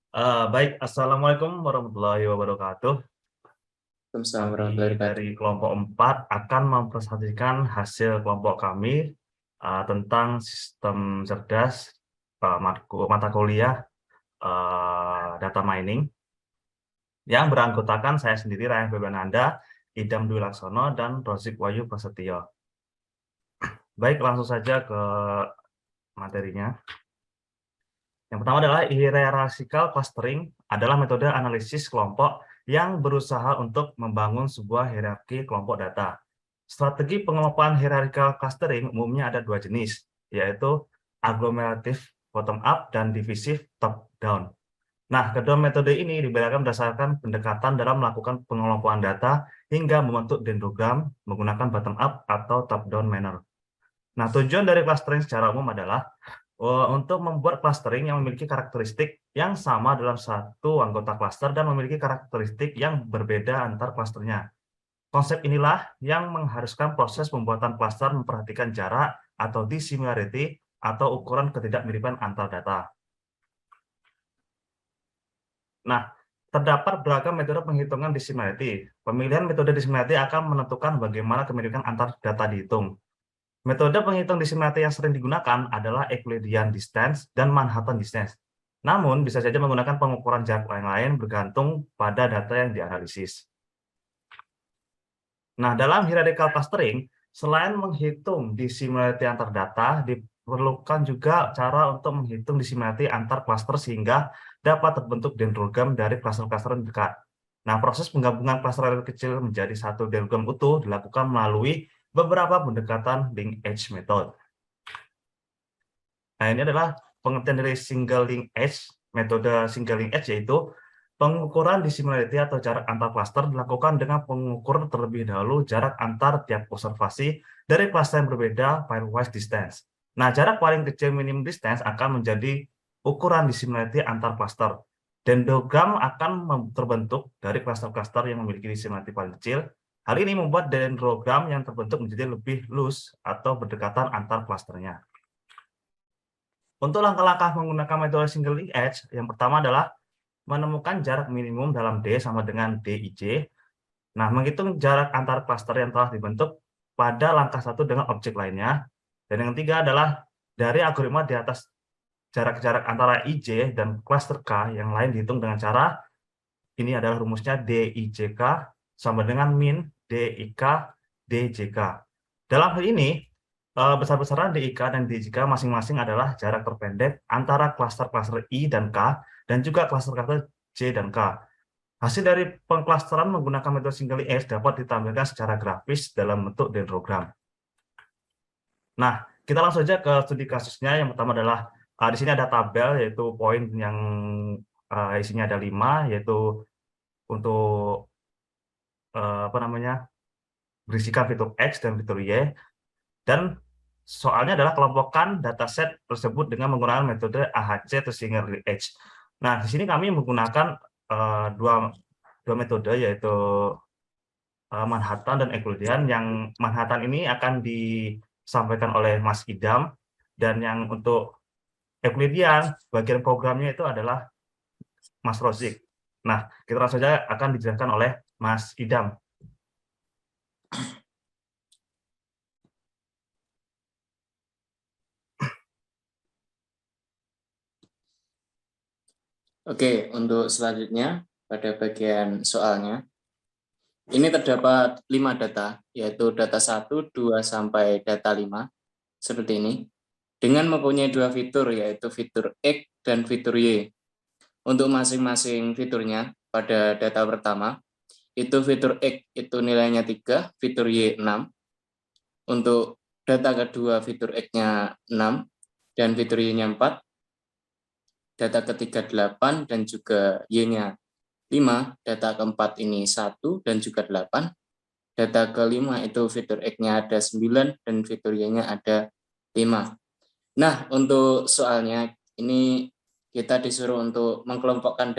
Baik, Assalamualaikum warahmatullahi wabarakatuh. Waalaikumsalam warahmatullahi Kami wabarakatuh. dari kelompok 4 akan mempresentasikan hasil kelompok kami tentang sistem cerdas mata kuliah data mining yang beranggotakan saya sendiri, Ryan Bebananda, Idam Dwi Laksono, dan Rozik Wahyu Prasetyo. Baik, langsung saja ke materinya. Yang pertama adalah hierarchical clustering adalah metode analisis kelompok yang berusaha untuk membangun sebuah hierarki kelompok data. Strategi pengelompokan hierarchical clustering umumnya ada dua jenis, yaitu aglomerative bottom up dan divisif top down. Nah, kedua metode ini dibedakan berdasarkan pendekatan dalam melakukan pengelompokan data hingga membentuk dendrogram menggunakan bottom up atau top down manner. Nah, tujuan dari clustering secara umum adalah untuk membuat clustering yang memiliki karakteristik yang sama dalam satu anggota cluster dan memiliki karakteristik yang berbeda antar clusternya. Konsep inilah yang mengharuskan proses pembuatan cluster memperhatikan jarak atau dissimilarity atau ukuran ketidakmiripan antar data. Nah, terdapat beragam metode penghitungan dissimilarity. Pemilihan metode dissimilarity akan menentukan bagaimana kemiripan antar data dihitung. Metode penghitung dissimilarity yang sering digunakan adalah Euclidean distance dan Manhattan distance. Namun, bisa saja menggunakan pengukuran jarak lain-lain bergantung pada data yang dianalisis. Nah, dalam hierarchical clustering, selain menghitung dissimilarity antar data, diperlukan juga cara untuk menghitung dissimilarity antar cluster sehingga dapat terbentuk dendrogram dari cluster-cluster dekat. Nah, proses penggabungan cluster kecil menjadi satu dendrogram utuh dilakukan melalui beberapa pendekatan linked edge method. Nah, ini adalah pengertian dari single link edge. Metode single link edge yaitu pengukuran dissimilarity atau jarak antar cluster dilakukan dengan pengukur terlebih dahulu jarak antar tiap observasi dari cluster yang berbeda pairwise distance. Nah, jarak paling kecil minimum distance akan menjadi ukuran dissimilarity antar cluster. Dendrogram akan terbentuk dari cluster-cluster yang memiliki dissimilarity paling kecil. Hal ini membuat dendrogram yang terbentuk menjadi lebih loose atau berdekatan antar clusternya. Untuk langkah-langkah menggunakan metode single link edge, yang pertama adalah menemukan jarak minimum dalam D sama dengan DIJ. Nah, menghitung jarak antar klaster yang telah dibentuk pada langkah satu dengan objek lainnya. Dan yang ketiga adalah dari algoritma di atas jarak-jarak antara IJ dan klaster K yang lain dihitung dengan cara ini adalah rumusnya DIJK sama dengan min DIK DJK. Dalam hal ini, besar-besaran DIK dan DJK masing-masing adalah jarak terpendek antara klaster-klaster I dan K dan juga klaster-klaster J dan K. Hasil dari pengklasteran menggunakan metode single edge dapat ditampilkan secara grafis dalam bentuk dendrogram. Nah, kita langsung saja ke studi kasusnya. Yang pertama adalah di sini ada tabel yaitu poin yang isinya ada 5, yaitu untuk berisikan fitur X dan fitur Y, dan soalnya adalah kelompokkan dataset tersebut dengan menggunakan metode AHC atau single edge. Nah, di sini kami menggunakan dua metode, yaitu Manhattan dan Euclidean. Yang Manhattan ini akan disampaikan oleh Mas Idam, dan yang untuk Euclidean bagian programnya itu adalah Mas Rozik. Nah, kita langsung saja akan dijelaskan oleh Mas Idam. Oke, untuk selanjutnya pada bagian soalnya, ini terdapat 5 data, yaitu data 1, 2, sampai data 5, seperti ini, dengan mempunyai 2 fitur, yaitu fitur X dan fitur Y. Untuk masing-masing fiturnya, pada data pertama, itu fitur X itu nilainya 3, fitur Y 6. Untuk data kedua, fitur X-nya 6, dan fitur Y-nya 4. Data ketiga 8 dan juga Y-nya 5, data keempat ini 1 dan juga 8. Data kelima itu fitur X-nya ada 9 dan fitur Y-nya ada 5. Nah, untuk soalnya ini kita disuruh untuk mengelompokkan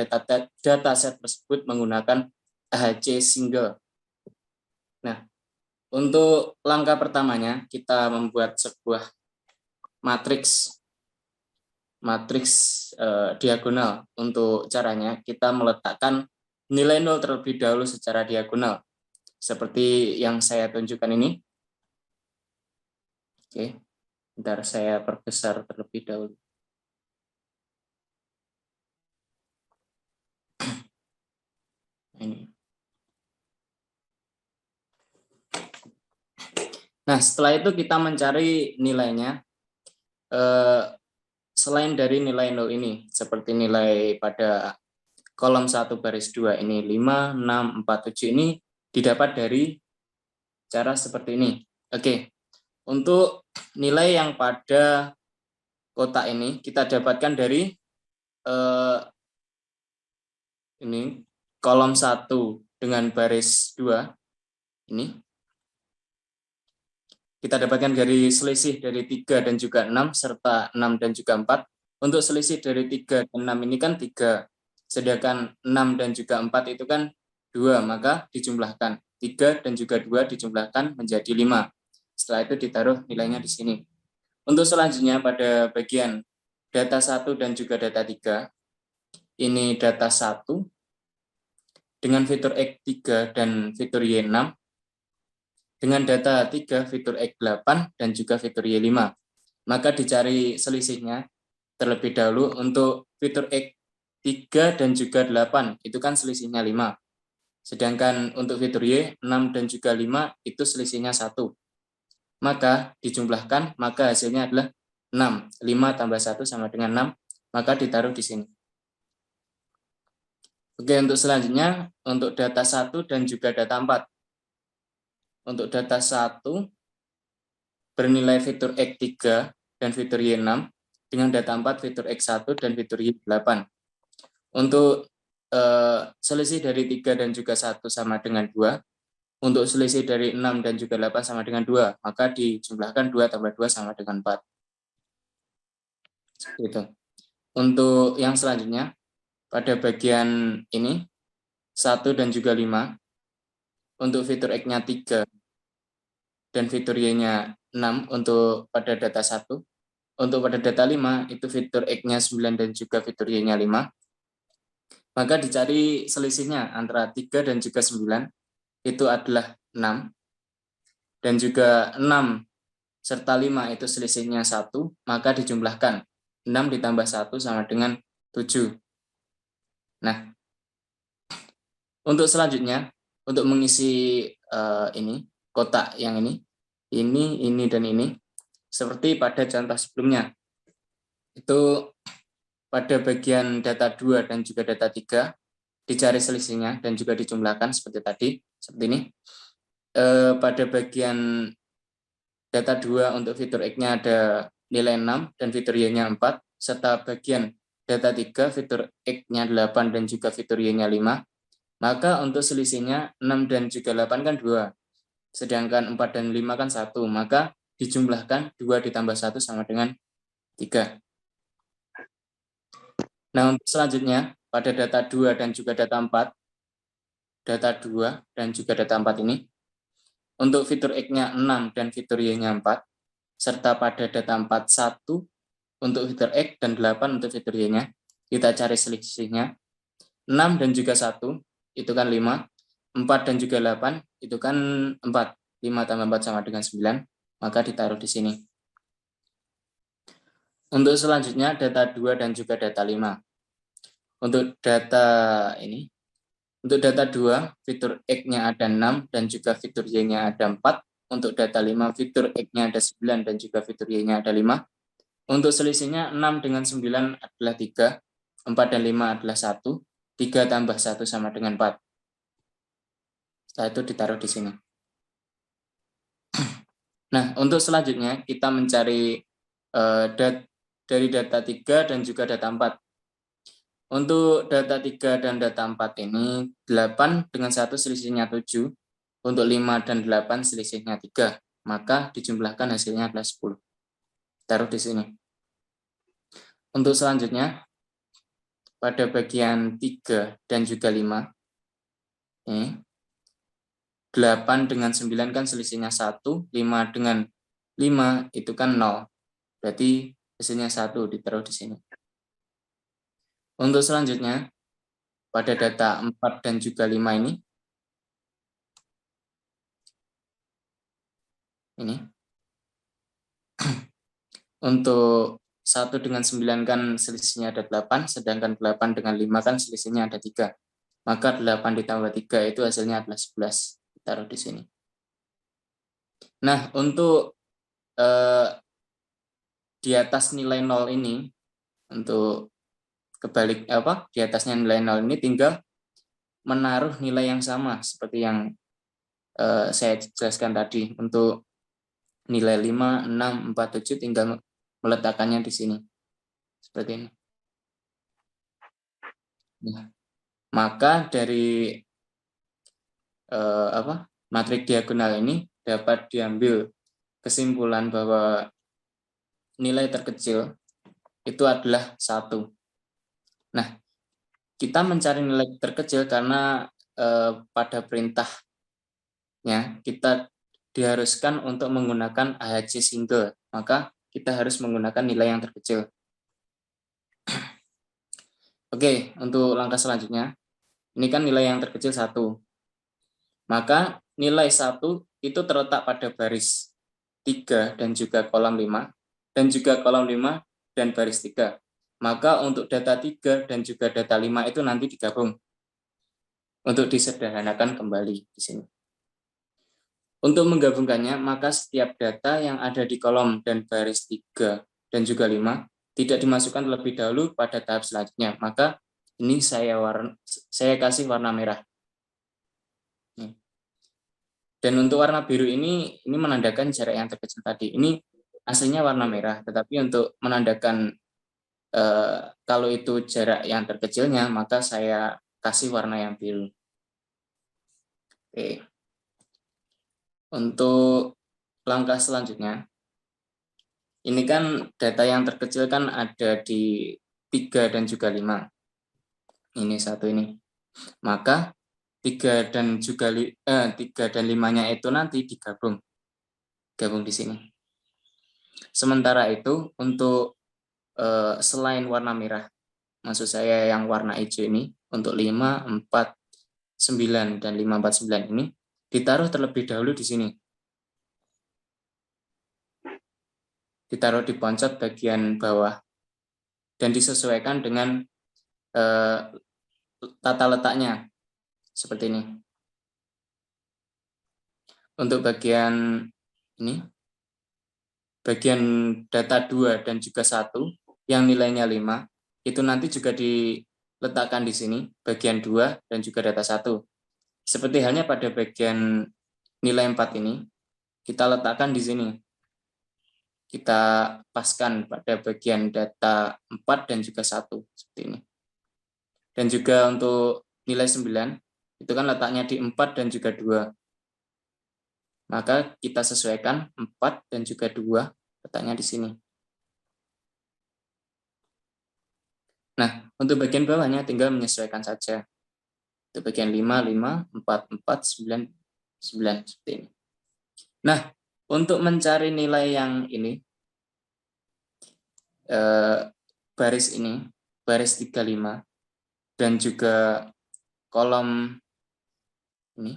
dataset tersebut menggunakan AHC single. Nah, untuk langkah pertamanya kita membuat sebuah matriks matriks diagonal. Untuk caranya, kita meletakkan nilai 0 terlebih dahulu secara diagonal. Seperti yang saya tunjukkan ini. Oke, bentar saya perbesar terlebih dahulu. Ini. Nah, setelah itu kita mencari nilainya. Selain dari nilai 0 ini, seperti nilai pada kolom 1 baris 2 ini 5, 6, 4, 7 ini didapat dari cara seperti ini. Oke, untuk nilai yang pada kotak ini kita dapatkan dari ini kolom 1 dengan baris 2 ini. Kita dapatkan dari selisih dari 3 dan juga 6 serta 6 dan juga 4. Untuk selisih dari 3 dan 6 ini kan 3. Sedangkan 6 dan juga 4 itu kan 2, maka dijumlahkan. 3 dan juga 2 dijumlahkan menjadi 5. Setelah itu ditaruh nilainya di sini. Untuk selanjutnya pada bagian data 1 dan juga data 3, ini data 1 dengan fitur X3 dan fitur Y6, dengan data 3 fitur X8 dan juga fitur Y5. Maka dicari selisihnya terlebih dahulu. Untuk fitur X3 dan juga 8 itu kan selisihnya 5. Sedangkan untuk fitur Y 6 dan juga 5 itu selisihnya 1. Maka dijumlahkan, maka hasilnya adalah 6. 5 tambah 1 sama dengan 6, maka ditaruh di sini. Oke, untuk selanjutnya untuk data 1 dan juga data 4. Untuk data 1 bernilai fitur X3 dan fitur Y6, dengan data 4 fitur X1 dan fitur Y8. Untuk selisih dari 3 dan juga 1 sama dengan 2. Untuk selisih dari 6 dan juga 8 sama dengan 2, maka dijumlahkan 2 tambah 2 sama dengan 4. Gitu. Untuk yang selanjutnya, pada bagian ini, 1 dan juga 5, untuk fitur X-nya 3 dan fitur Y-nya 6 untuk pada data 1. Untuk pada data 5, itu fitur X-nya 9 dan juga fitur Y-nya 5. Maka dicari selisihnya antara 3 dan juga 9, itu adalah 6. Dan juga 6 serta 5 itu selisihnya 1, maka dijumlahkan. 6 ditambah 1 sama dengan 7. Nah, untuk selanjutnya, untuk mengisi ini, kotak yang ini, dan ini, seperti pada contoh sebelumnya, itu pada bagian data 2 dan juga data 3, dicari selisihnya dan juga dijumlahkan seperti tadi, seperti ini. Pada bagian data 2 untuk fitur X-nya ada nilai 6 dan fitur Y-nya 4, serta bagian data 3 fitur X-nya 8 dan juga fitur Y-nya 5, maka untuk selisihnya 6 dan juga 8 kan 2, sedangkan 4 dan 5 kan 1, maka dijumlahkan 2 ditambah 1 sama dengan 3. Nah, untuk selanjutnya, pada data 2 dan juga data 4, data 2 dan juga data 4 ini, untuk fitur X-nya 6 dan fitur Y-nya 4, serta pada data 4, 1 untuk fitur X dan 8 untuk fitur Y-nya, kita cari selisihnya. 6 dan juga 1, itu kan 5. 4 dan juga 8, itu kan 4. 5 tambah 4 sama dengan 9, maka ditaruh di sini. Untuk selanjutnya, data 2 dan juga data 5. Untuk data ini, untuk data 2, fitur X-nya ada 6 dan juga fitur Y-nya ada 4. Untuk data 5, fitur X-nya ada 9 dan juga fitur Y-nya ada 5. Untuk selisihnya 6 dengan 9 adalah 3, 4 dan 5 adalah 1, 3 tambah 1 sama dengan 4. Setelah itu ditaruh di sini. Nah, untuk selanjutnya kita mencari dari data 3 dan juga data 4. Untuk data 3 dan data 4 ini 8 dengan 1 selisihnya 7, untuk 5 dan 8 selisihnya 3, maka dijumlahkan hasilnya adalah 10. Taruh di sini. Untuk selanjutnya, pada bagian 3 dan juga 5, ini 8 dengan 9 kan selisihnya 1, 5 dengan 5 itu kan 0. Berarti hasilnya 1, ditaruh di sini. Untuk selanjutnya, pada data 4 dan juga 5 ini, untuk 1 dengan 9 kan selisihnya ada 8, sedangkan 8 dengan 5 kan selisihnya ada 3. Maka 8 ditambah 3 itu hasilnya adalah 11. Taruh di sini. Nah, untuk di atas nilai 0 ini, untuk kebalik di atasnya nilai 0 ini tinggal menaruh nilai yang sama seperti yang saya jelaskan tadi. Untuk nilai 5, 6, 4, 7 tinggal meletakkannya di sini. Seperti ini. Nah, maka dari matrik diagonal ini dapat diambil kesimpulan bahwa nilai terkecil itu adalah 1. Nah, kita mencari nilai terkecil karena pada perintahnya kita diharuskan untuk menggunakan AHC single, maka kita harus menggunakan nilai yang terkecil. Oke, untuk langkah selanjutnya, ini kan nilai yang terkecil 1. Maka nilai 1 itu terletak pada baris 3 dan juga kolom 5, dan juga kolom 5 dan baris 3. Maka untuk data 3 dan juga data 5 itu nanti digabung untuk disederhanakan kembali di sini. Untuk menggabungkannya, maka setiap data yang ada di kolom dan baris 3 dan juga 5 tidak dimasukkan terlebih dahulu pada tahap selanjutnya. Maka ini saya kasih warna merah. Dan untuk warna biru ini menandakan jarak yang terkecil tadi. Ini aslinya warna merah, tetapi untuk menandakan kalau itu jarak yang terkecilnya, maka saya kasih warna yang biru. Oke. Untuk langkah selanjutnya, ini kan data yang terkecil kan ada di 3 dan juga 5. Ini 1 ini. Maka 3 dan 5-nya itu nanti digabung. Gabung di sini. Sementara itu untuk selain warna merah, maksud saya yang warna hijau ini, untuk 5, 4, 9, dan 5, 4, 9 ini ditaruh terlebih dahulu di sini. Ditaruh di ponsot bagian bawah dan disesuaikan dengan tata letaknya seperti ini. Untuk bagian ini, bagian data 2 dan juga 1 yang nilainya 5 itu nanti juga diletakkan di sini bagian 2 dan juga data 1. Seperti halnya pada bagian nilai 4 ini, kita letakkan di sini. Kita paskan pada bagian data 4 dan juga 1 seperti ini. Dan juga untuk nilai 9 itu kan letaknya di 4 dan juga 2. Maka kita sesuaikan 4 dan juga 2 letaknya di sini. Nah, untuk bagian bawahnya tinggal menyesuaikan saja. Untuk bagian 5, 5, 4, 4, 9, 9 seperti ini. Nah, untuk mencari nilai yang ini, baris ini, baris 35, dan juga kolom ini,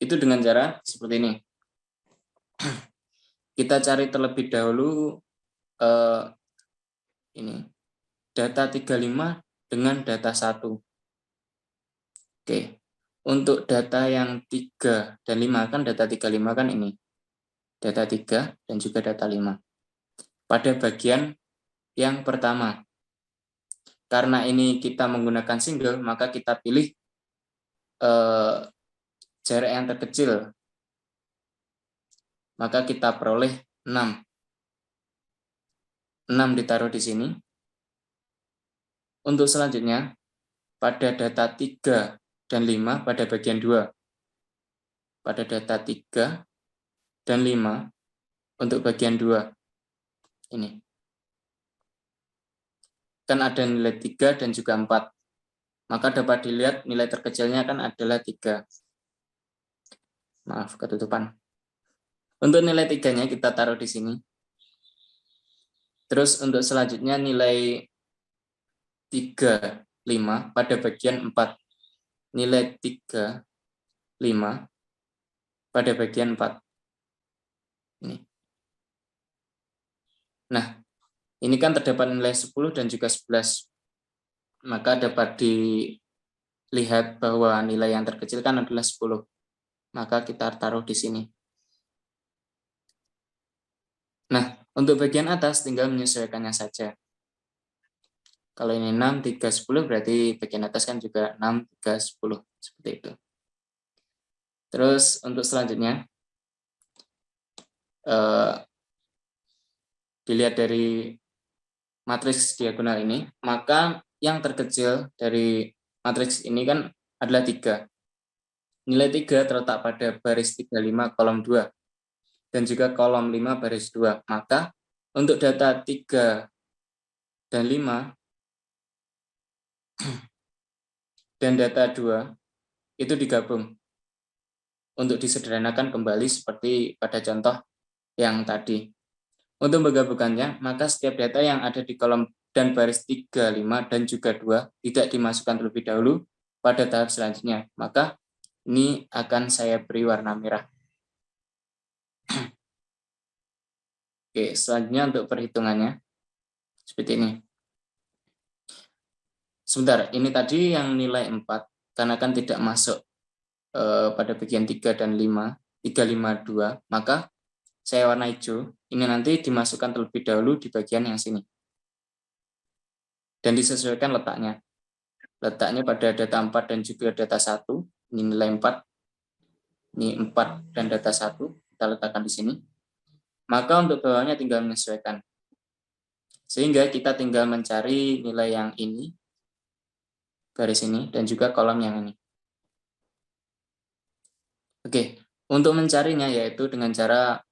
itu dengan cara seperti ini. Kita cari terlebih dahulu ini data 35 dengan data 1. Oke. Untuk data yang 3 dan 5 kan data 35 kan ini. Data 3 dan juga data 5. Pada bagian yang pertama. Karena ini kita menggunakan single, maka kita pilih jarak yang terkecil. Maka kita peroleh 6. 6 ditaruh di sini. Untuk selanjutnya, pada data 3 dan 5 pada bagian 2. Pada data 3 dan 5 untuk bagian 2. Ini. Kan ada nilai 3 dan juga 4. Maka dapat dilihat nilai terkecilnya kan adalah 3. Maaf, ketutupan. Untuk nilai 3-nya kita taruh di sini. Terus untuk selanjutnya nilai 3, 5 pada bagian 4. Nilai 3, 5 pada bagian 4. Ini. Nah, ini kan terdapat nilai 10 dan juga 11. Maka dapat dilihat bahwa nilai yang terkecil kan adalah 10. Maka kita taruh di sini. Nah, untuk bagian atas tinggal menyesuaikannya saja. Kalau ini 6, 3, 10 berarti bagian atas kan juga 6, 3, 10. Seperti itu. Terus untuk selanjutnya, dilihat dari matriks diagonal ini, maka yang terkecil dari matriks ini kan adalah 3. Nilai 3 terletak pada baris 35 kolom 2 dan juga kolom 5 baris 2. Maka untuk data 3 dan 5 dan data 2 itu digabung untuk disederhanakan kembali seperti pada contoh yang tadi. Untuk menggabungkannya, maka setiap data yang ada di kolom dan baris 3, 5, dan juga 2 tidak dimasukkan terlebih dahulu pada tahap selanjutnya. Maka ini akan saya beri warna merah. Oke, selanjutnya untuk perhitungannya seperti ini. Sebentar, ini tadi yang nilai 4 karena kan tidak masuk pada bagian 3 dan 5, 3, 5, 2, maka saya warna hijau, ini nanti dimasukkan terlebih dahulu di bagian yang sini. Dan disesuaikan letaknya. Letaknya pada data 4 dan juga data 1, ini nilai 4, ini 4 dan data 1, kita letakkan di sini. Maka untuk bawahnya tinggal menyesuaikan. Sehingga kita tinggal mencari nilai yang ini, garis ini, dan juga kolom yang ini. Oke, untuk mencarinya yaitu dengan cara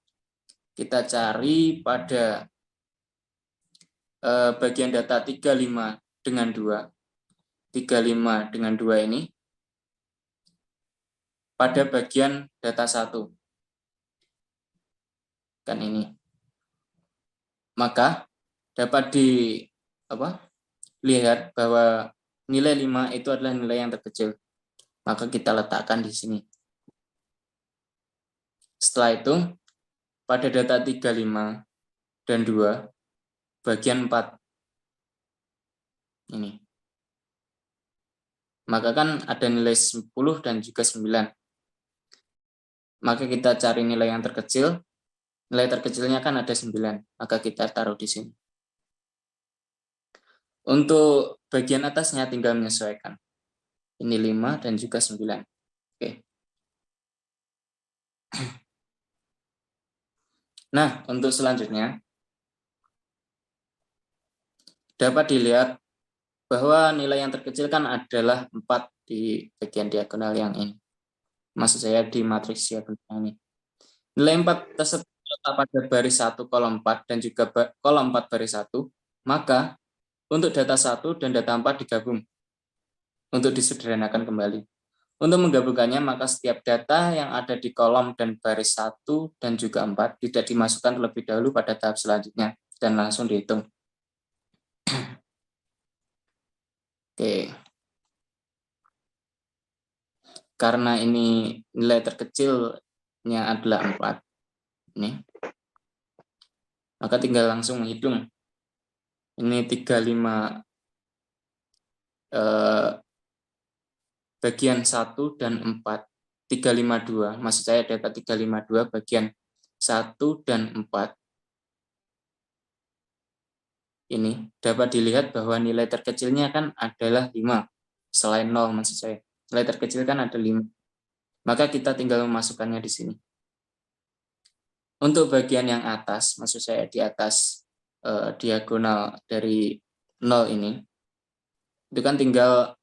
kita cari pada bagian data 35 dengan 2. 35 dengan 2 ini pada bagian data 1. Kan ini. Maka dapat dilihat bahwa nilai 5 itu adalah nilai yang terkecil. Maka kita letakkan di sini. Setelah itu, pada data 35 dan 2, bagian 4. Ini. Maka kan ada nilai 10 dan juga 9. Maka kita cari nilai yang terkecil. Nilai terkecilnya kan ada 9. Maka kita taruh di sini. Untuk bagian atasnya tinggal menyesuaikan. Ini 5 dan juga 9. Oke. Nah, untuk selanjutnya, dapat dilihat bahwa nilai yang terkecil kan adalah 4 di bagian diagonal yang ini. Maksud saya di matriks diagonal ini. Nilai 4 tersebut terletak pada baris 1 kolom 4 dan juga kolom 4 baris 1, maka untuk data 1 dan data 4 digabung untuk disederhanakan kembali. Untuk menggabungkannya, maka setiap data yang ada di kolom dan baris 1 dan juga 4 tidak dimasukkan terlebih dahulu pada tahap selanjutnya dan langsung dihitung. Oke. Karena ini nilai terkecilnya adalah 4. Ini. Maka tinggal langsung menghitung. Ini 35 bagian 1 dan 4. 352, maksud saya data 352 bagian 1 dan 4. Ini dapat dilihat bahwa nilai terkecilnya kan adalah 5. Selain 0 maksud saya. Nilai terkecil kan ada 5. Maka kita tinggal memasukkannya di sini. Untuk bagian yang atas, maksud saya di atas diagonal dari 0 ini, itu kan tinggal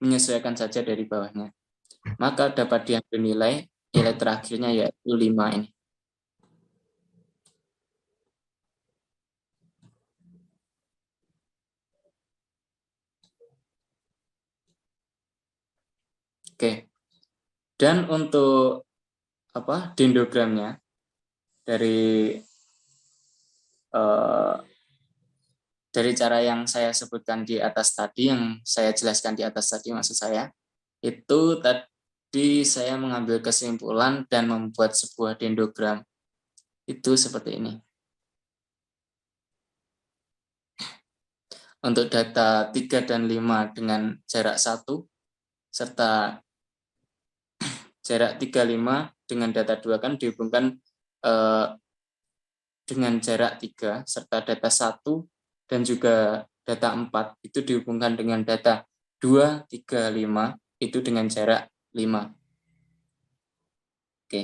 menyesuaikan saja dari bawahnya. Maka dapat diambil nilai terakhirnya yaitu 5 ini. Oke. Dan untuk dendrogramnya dari dari cara yang saya sebutkan di atas tadi, yang saya jelaskan di atas tadi maksud saya, itu tadi saya mengambil kesimpulan dan membuat sebuah dendrogram. Itu seperti ini. Untuk data 3 dan 5 dengan jarak 1, serta jarak 35 dengan data 2 kan dihubungkan dengan jarak 3, serta data 1 dan juga data 4 itu dihubungkan dengan data 2, 3, 5 itu dengan jarak 5. Oke.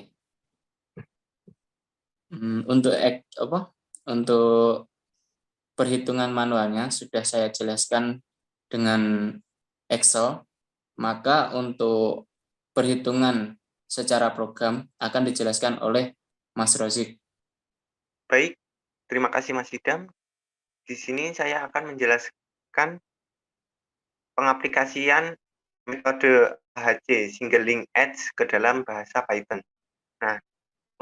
Untuk perhitungan manualnya sudah saya jelaskan dengan Excel, maka untuk perhitungan secara program akan dijelaskan oleh Mas Rozik. Baik, terima kasih Mas Idam. Di sini saya akan menjelaskan pengaplikasian metode AHC, Single Link Edge, ke dalam bahasa Python. Nah,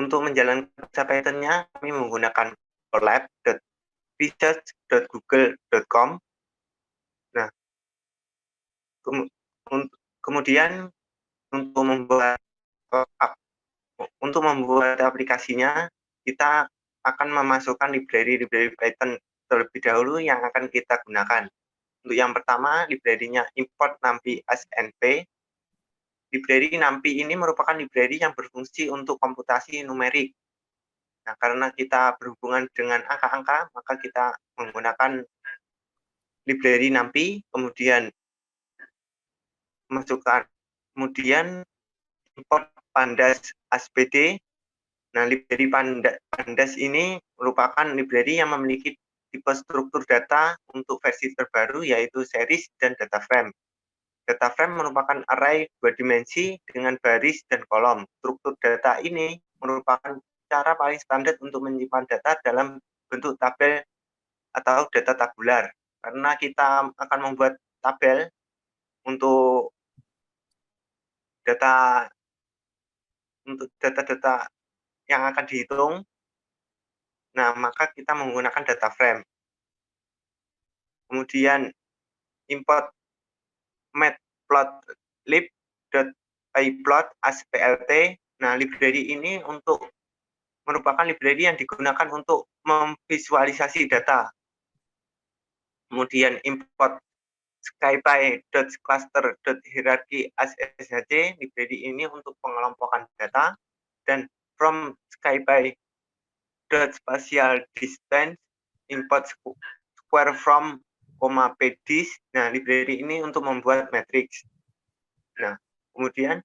untuk menjalankan bahasa Python-nya, kami menggunakan colab.research.google.com. Nah, kemudian untuk membuat aplikasinya, kita akan memasukkan library Python terlebih dahulu yang akan kita gunakan. Untuk yang pertama, library-nya import numpy as np. Library numpy ini merupakan library yang berfungsi untuk komputasi numerik. Nah, karena kita berhubungan dengan angka-angka, maka kita menggunakan library numpy, kemudian kemudian import pandas as pd. Nah, library pandas ini merupakan library yang memiliki tipe struktur data untuk versi terbaru, yaitu series dan data frame. Data frame merupakan array 2 dimensi dengan baris dan kolom. Struktur data ini merupakan cara paling standar untuk menyimpan data dalam bentuk tabel atau data tabular. Karena kita akan membuat tabel untuk data-data yang akan dihitung, nah maka kita menggunakan data frame. Kemudian import matplotlib.pyplot as plt. Nah, library ini merupakan library yang digunakan untuk memvisualisasi data. Kemudian import scipy.cluster.hierarchy as shc. Library ini untuk pengelompokan data. Dan from scipy.spatial distance import square from pdis. Nah, library ini untuk membuat matriks. Nah, kemudian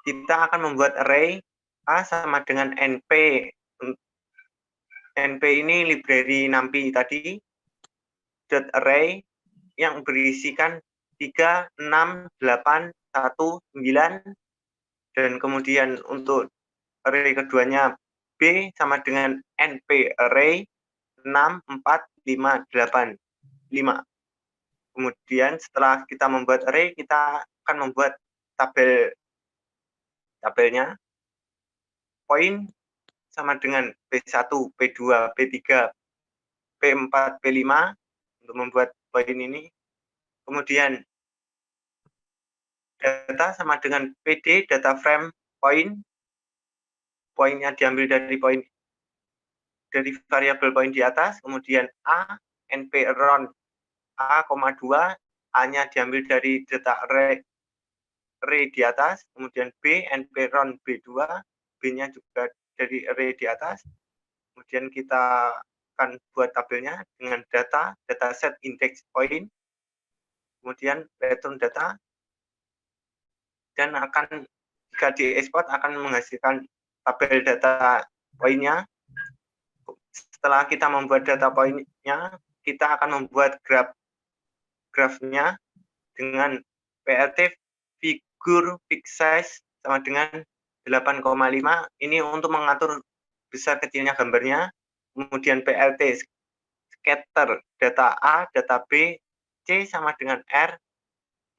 kita akan membuat array A sama dengan np. np ini library numpy tadi, dot array yang berisikan 3, 6, 8, 1, 9, dan kemudian untuk array keduanya B sama dengan np array 6, 4, 5, 8, 5. Kemudian setelah kita membuat array, kita akan membuat tabelnya. Poin sama dengan P1, P2, P3, P4, P5 untuk membuat poin ini. Kemudian data sama dengan PD, data frame poin. Poinnya diambil dari variabel poin di atas. Kemudian A, np around A, 2, A-nya diambil dari data array di atas. Kemudian B, np around B2, B-nya juga dari array di atas. Kemudian kita akan buat tabelnya dengan dataset index point, kemudian return data, dan jika diekspor akan menghasilkan tabel data poinnya. Setelah kita membuat data poinnya, kita akan membuat grafnya dengan plt figure fixed size sama dengan 8,5. Ini untuk mengatur besar kecilnya gambarnya. Kemudian plt scatter data A, data B, C sama dengan R,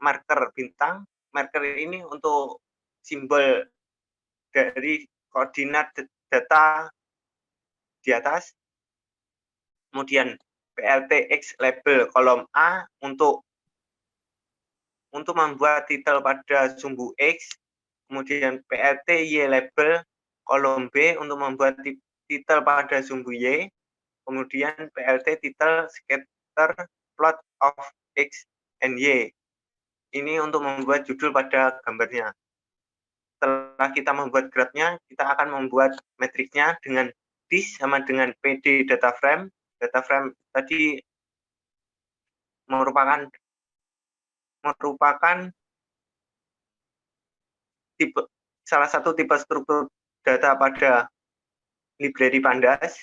marker bintang. Marker ini untuk simbol dari koordinat data di atas. Kemudian PLT-X label kolom A untuk membuat titel pada sumbu X, kemudian PLT-Y label kolom B untuk membuat titel pada sumbu Y, kemudian PLT titel scatter plot of X and Y. Ini untuk membuat judul pada gambarnya. Setelah kita membuat grafnya, kita akan membuat matriksnya dengan this sama dengan PD data frame. Data frame tadi merupakan salah satu tipe struktur data pada library Pandas.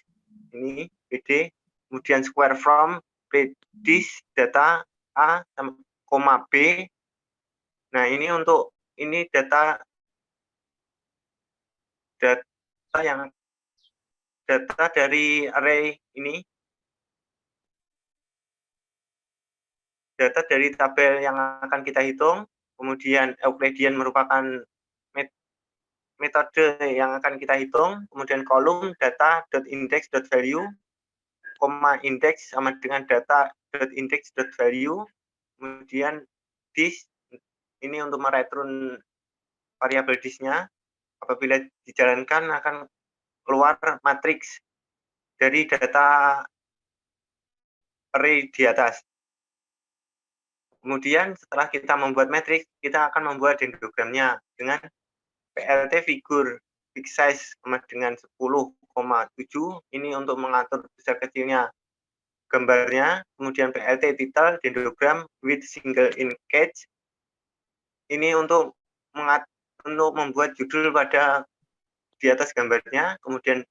Ini PD, kemudian square from this data A koma B. Nah, ini untuk data dari array ini, data dari tabel yang akan kita hitung, kemudian Euclidean merupakan metode yang akan kita hitung, kemudian kolom data.index.value, koma index sama dengan data.index.value, kemudian this, ini untuk mereturn variabel this-nya. Apabila dijalankan akan keluar matriks dari data array di atas. Kemudian setelah kita membuat matriks, kita akan membuat dendrogramnya dengan PLT figur big size sama dengan 10,7. Ini untuk mengatur besar kecilnya gambarnya. Kemudian PLT title dendrogram with single in catch. Ini untuk membuat judul pada di atas gambarnya. Kemudian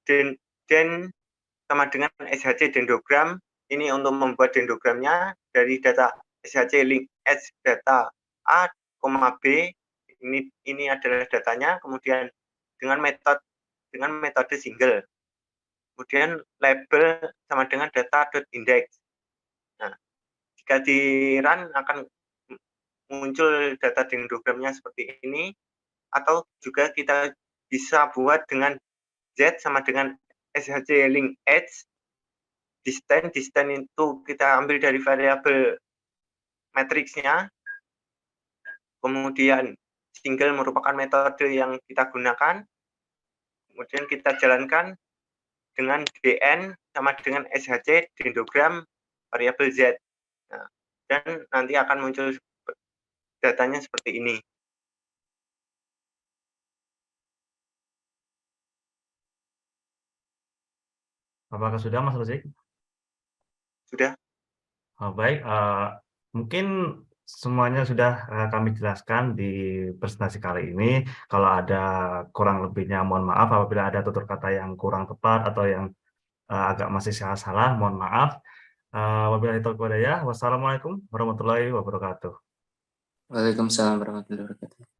den sama dengan SHC dendrogram. Ini untuk membuat dendrogramnya dari data SHC link edge data A, B. Ini adalah datanya. Kemudian dengan metode single. Kemudian label sama dengan data.index. Nah, jika di run akan muncul data dendrogramnya seperti ini, atau juga kita bisa buat dengan Z sama dengan SHC link edge. Distance itu kita ambil dari variabel matriksnya. Kemudian single merupakan metode yang kita gunakan. Kemudian kita jalankan dengan dn sama dengan SHC dendrogram variabel Z. Nah, dan nanti akan muncul datanya seperti ini. Apakah sudah, Mas Rusik? Sudah. Baik, mungkin semuanya sudah kami jelaskan di presentasi kali ini. Kalau ada kurang lebihnya, mohon maaf. Apabila ada tutur kata yang kurang tepat atau yang agak masih salah-salah, mohon maaf. Wabillahi taufiq wal hidayah. Wassalamualaikum warahmatullahi wabarakatuh. Waalaikumsalam warahmatullahi wabarakatuh.